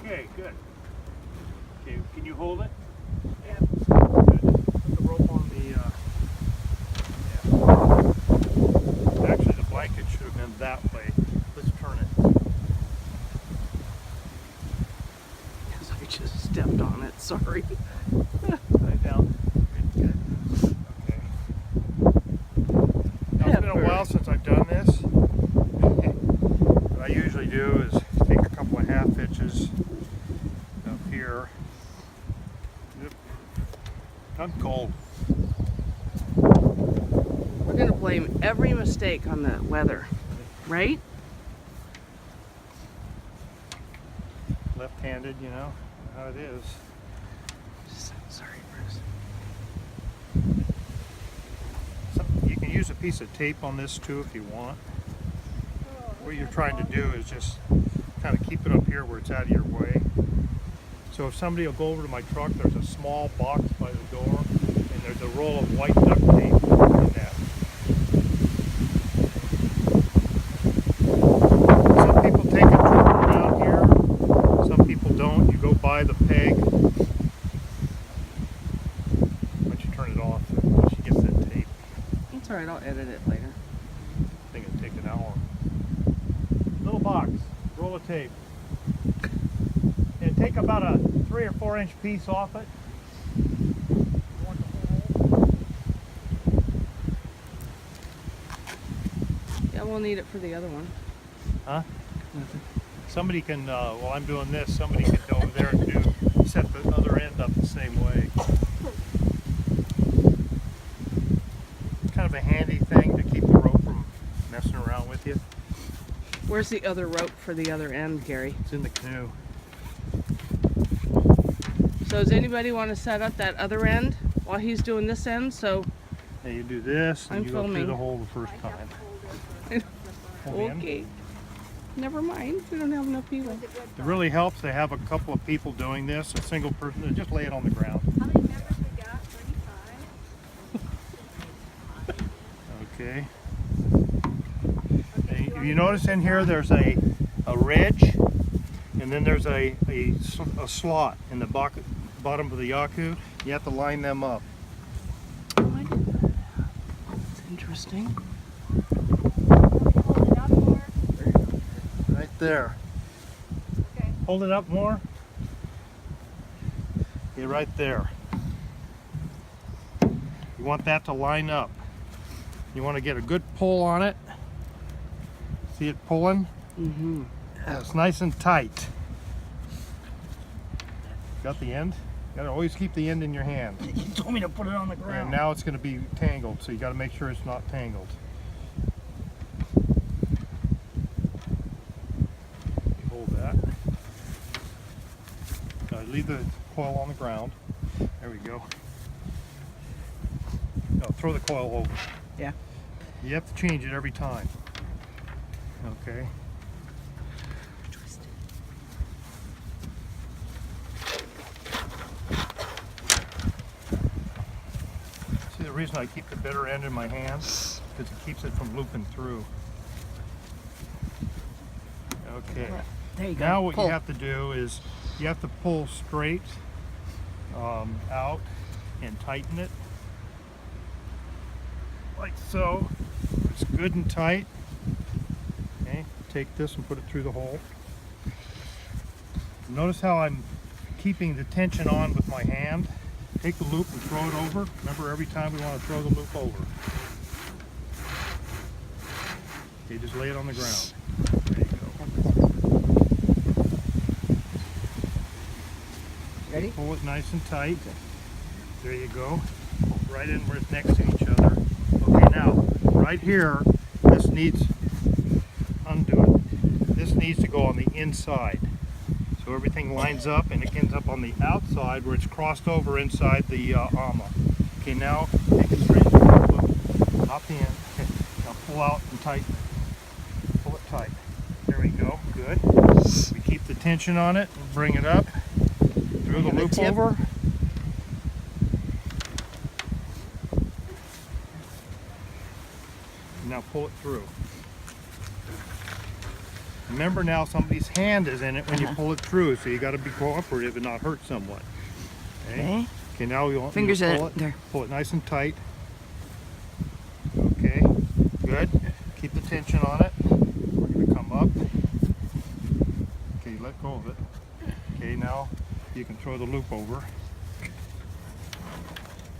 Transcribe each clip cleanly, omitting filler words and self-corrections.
Okay, good. Okay, can you hold it? Yeah. Good. Put the rope on the, yeah. Actually, the blanket should have been that way. Let's turn it. Because I just stepped on it, sorry. Right down. Good, good. Okay. Now, it's been a while since I've done this. What I usually do is take a couple of half hitches up here. Yep. I'm cold. We're going to blame every mistake on the weather, right? Left-handed, you know how it is. Sorry, Bruce. You can use a piece of tape on this too if you want. What you're trying to do is just kind of keep it up here where it's out of your way. So if somebody will go over to my truck, there's a small box by the door and there's a roll of white duct tape in that. Some people take a trip around here, some people don't. You go by the peg. Once you turn it off, once you get that tape. It's alright, I'll edit it later. I think it'd take an hour. Little box, roll of tape. And take about a 3 or 4 inch piece off it. Yeah, we'll need it for the other one. Huh? Somebody can, while I'm doing this, somebody can go over there and set the other end up the same way. It's kind of a handy thing to keep the rope from messing around with you. Where's the other rope for the other end, Gary? It's in the canoe. So does anybody want to set up that other end while he's doing this end? So Now you do this and I'm you go through filming. the hole the first time. Okay. Never mind. We don't have enough people. It really helps to have a couple of people doing this. A single person, just lay it on the ground. How many members we got? 35? Okay. If you notice in here, there's a ridge, and then there's a slot in the bottom of the yaku. You have to line them up. Oh, I did that. That's interesting. Hold it up more. Right there. Okay. Hold it up more. Okay, right there. You want that to line up. You want to get a good pull on it. See it pulling? Mm-hmm. Yeah, it's nice and tight. Got the end? You gotta always keep the end in your hand. You told me to put it on the And ground. now it's gonna be tangled, so you gotta make sure it's not tangled. Hold that. Leave the coil on the ground. There we go. No, throw the coil over. Yeah. You have to change it every time. Okay. Twist it. See, the reason I keep the bitter end in my hand is because it keeps it from looping through. Okay. There you go. Now what Pull. you have to do is you have to pull straight out and tighten it. Like so. It's good and tight. Okay, take this and put it through the hole. Notice how I'm keeping the tension on with my hand. Take the loop and throw it over. Remember, every time we want to throw the loop over. Okay, just lay it on the ground. There you go. Ready? Pull it nice and tight. There you go. Right in where it's next to each other. Okay, now, right here, this needs, undo it. This needs to go on the inside. So everything lines up and it ends up on the outside where it's crossed over inside the ama. Okay, now take it straight through the loop. Not the end. Okay, now pull out and tighten it. Pull it tight. There we go. Good. We keep the tension on it and bring it up. Through the loop over. Now pull it through. Remember now, somebody's hand is in it when you pull it through, so you got to be cooperative and not hurt someone. Okay. Okay, now we want you Fingers to in pull it. There. Pull it nice and tight. Okay, good. Keep the tension on it. We're going to come up. Okay, let go of it. Okay, now you can throw the loop over.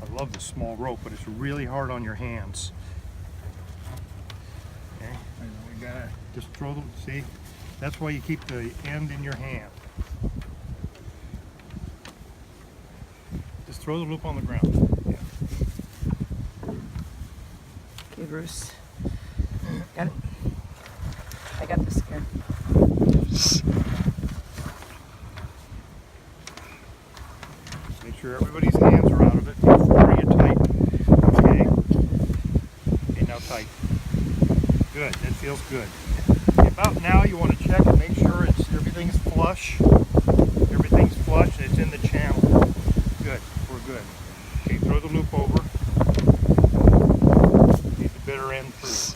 I love the small rope, but it's really hard on your hands. Okay, and we gotta just throw the, see? That's why you keep the end in your hand. Just throw the loop on the ground. Yeah. Okay, Bruce. Got it. I got this here. Make sure everybody's hands are out of it before you tighten. Okay. Okay, now tighten. Good, that feels good. About now you want to check and make sure everything's flush. Everything's flush and it's in the channel. Good, we're good. Okay, throw the loop over. Need the bitter end through.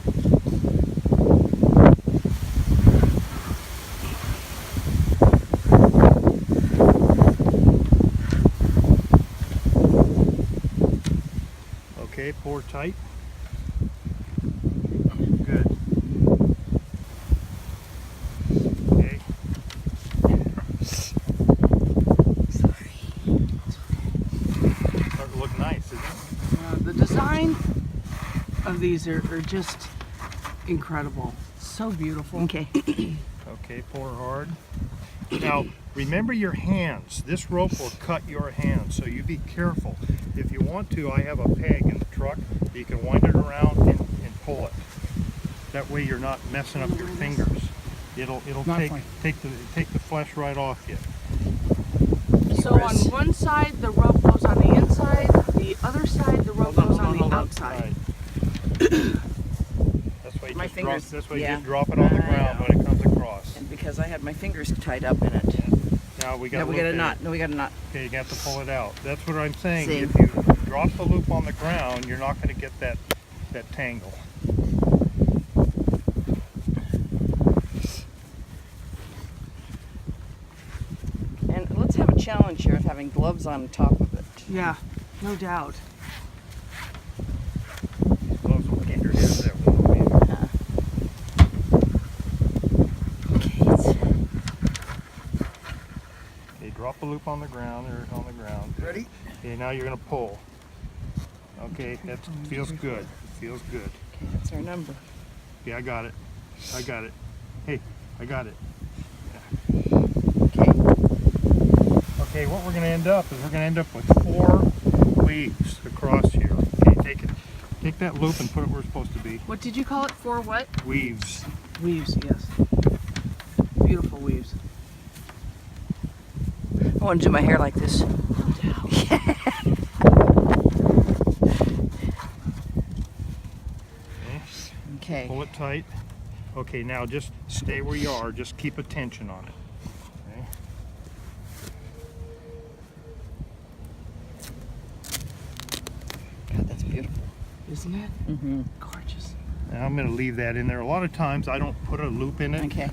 Okay, pour tight. Good. Okay. Starting to look nice, isn't it? The design of these are just incredible. So beautiful. Okay. Okay, pour hard. Now, remember your hands. This rope will cut your hands, so you be careful. If you want to, I have a peg in the truck. You can wind it around and pull it. That way you're not messing up your fingers. It'll take the flesh right off you. So on one side the rope goes on the inside, the other side the rope goes on the outside. Right. That's why you My just fingers, drop, that's why you yeah. just drop it on the ground when it comes across. And because I had my fingers tied up in it. Now we got Now we got a knot. No, we got a knot. Okay, you have to pull it out. That's what I'm saying. See. If you drop the loop on the ground, you're not going to get that tangle. And let's have a challenge here of having gloves on top of it. Yeah, no doubt. These gloves will keep your hands that way. Okay, drop the loop on the ground. There, on the ground. Ready? Okay, now you're going to pull. Okay, that feels good. It feels good. Okay, that's our number. Okay, I got it. I got it. Hey, I got it. Okay. Okay, what we're going to end up is we're going to end up with 4 weaves across here. Okay, take that loop and put it where it's supposed to be. What did you call it? For what? Weaves. Weaves, yes. Beautiful weaves. I want to do my hair like this. Okay. Pull it tight. Okay, now just stay where you are. Just keep a tension on it. Okay. God, that's beautiful. Isn't it? Mm-hmm. Gorgeous. Now I'm going to leave that in there. A lot of times I don't put a loop in it. Okay.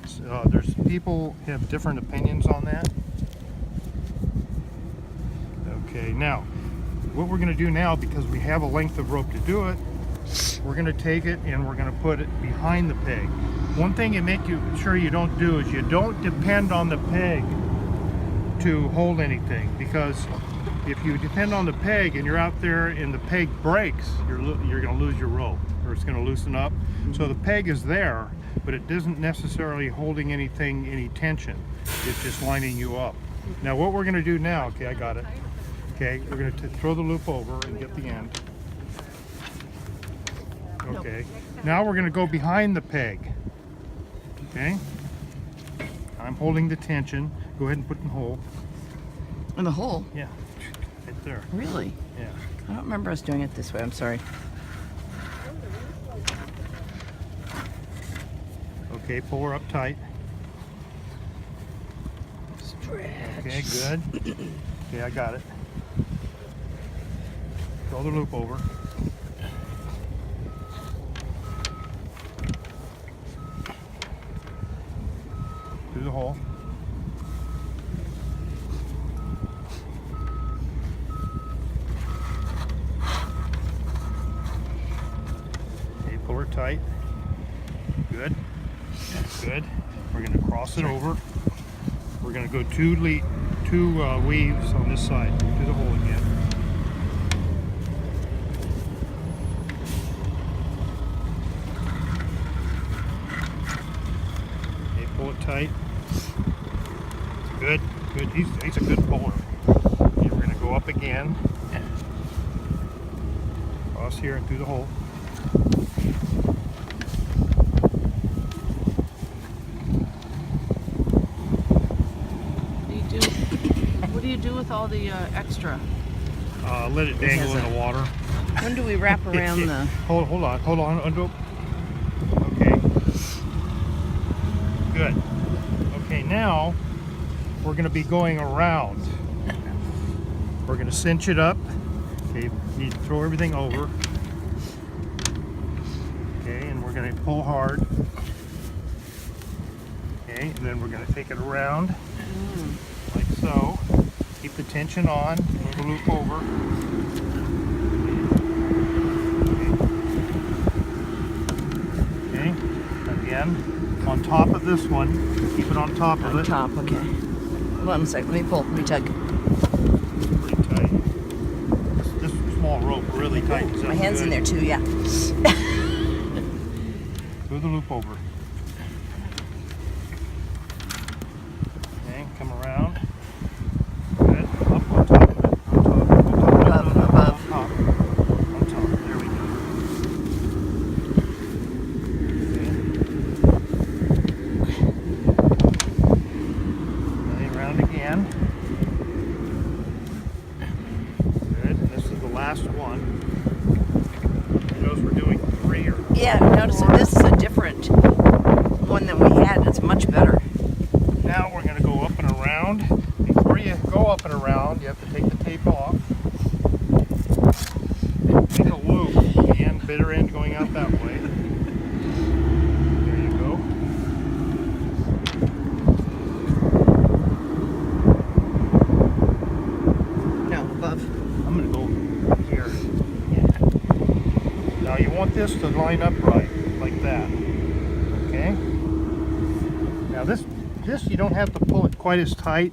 There's people have different opinions on that. Okay, now what we're going to do now, because we have a length of rope to do it, we're going to take it and we're going to put it behind the peg. One thing you make sure you don't do is you don't depend on the peg to hold anything, because if you depend on the peg and you're out there and the peg breaks, you're going to lose your rope, or it's going to loosen up. So the peg is there, but it isn't necessarily holding any tension. It's just lining you up. Now what we're going to do now, okay, I got it. Okay, we're going to throw the loop over and get the end. Okay, now we're going to go behind the peg. Okay, I'm holding the tension. Go ahead and put it in the hole. In the hole? Yeah, right there. Really? Yeah. I don't remember us doing it this way. I'm sorry. Okay, pull her up tight. Stretch. Okay, good. Okay, I got it. Throw the loop over. through the hole. Okay, pull her tight. Good. Good. We're going to cross it over. We're going to go two weaves on this side through the hole again. Okay, pull it tight. Good, good. He's a good puller. Okay, we're going to go up again. Cross here and through the hole. What do you do with all the extra? Let it dangle in the water. When do we wrap around the... Hold on. Undo. Okay. Good. Okay, now we're going to be going around. We're going to cinch it up. Okay, need to throw everything over. Okay, and we're going to pull hard. Okay, and then we're going to take it around like so. Keep the tension on. Pull the loop over. Okay. Again, on top of this one. Keep it on top of it. On top, okay. Hold on a second. Let me pull. Let me tug. Pretty tight. This small rope really tightens up. My hand's in there too, yeah. Throw the loop over. Okay, come around. Good. Up on top of it. Above. On top. There we go. Okay. Lay around again. Good. And this is the last one. You notice we're doing 3 or Yeah, notice that this is a different one than we had. It's much better. Now we're going to go up and around. Before you go up and around, you have to take the tape off. Make a loop, the end, bitter end going out that way. There you go. No, above. I'm going to go here. Now you want this to line up right, like that. Okay? Now this you don't have to pull it quite as tight.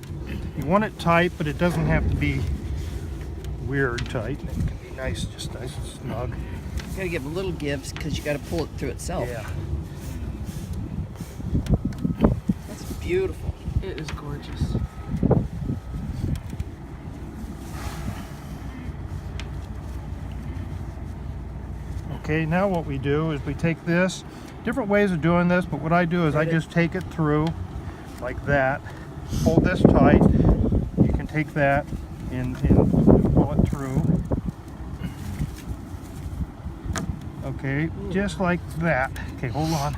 You want it tight, but it doesn't have to be weird tight. It can be nice, just nice and snug. You gotta give a little gives because you gotta pull it through itself. Yeah. That's beautiful. It is gorgeous. Okay, now what we do is we take this, different ways of doing this, but what I do is I just take it through like that, hold this tight. You can take that and pull it through. Okay, just like that. Okay, hold on.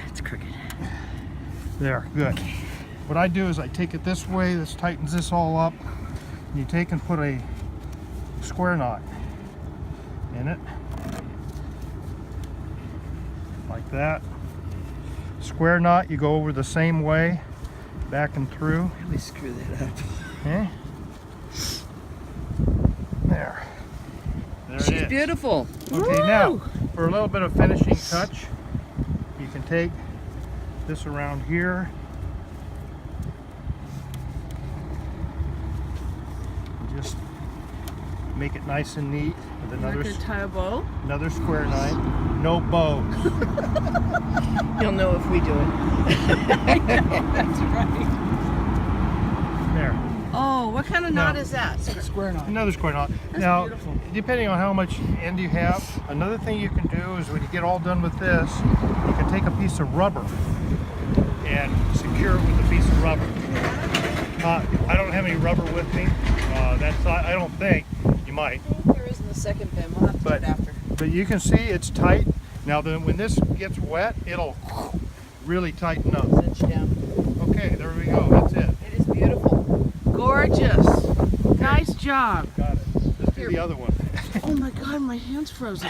It's crooked. There, good. What I do is I take it this way, this tightens this all up. You take and put a square knot in it. Like that. Square knot, you go over the same way, back and through. Really screw that up. Okay. There. There it She's is. beautiful. Okay, now for a little bit of finishing touch, you can take this around here. Just make it nice and neat with Not gonna tie a bow. another square knot. No bows. You'll know if we do it. That's right. There. Oh, what kind of knot No. is that? Square knot. Another square knot. That's Now, beautiful. depending on how much end you have, another thing you can do is when you get all done with this, you can take a piece of rubber and secure it with a piece of rubber. I don't have any rubber with me. I don't think. You might. I think there is in the second bin. We'll have to do it after. But you can see it's tight. Now then when this gets wet, it'll really tighten up. Cinch down. Okay, there we go. That's it. It is beautiful. Gorgeous. Nice job. Got it. Let's do the other one. Oh my God, my hand's frozen.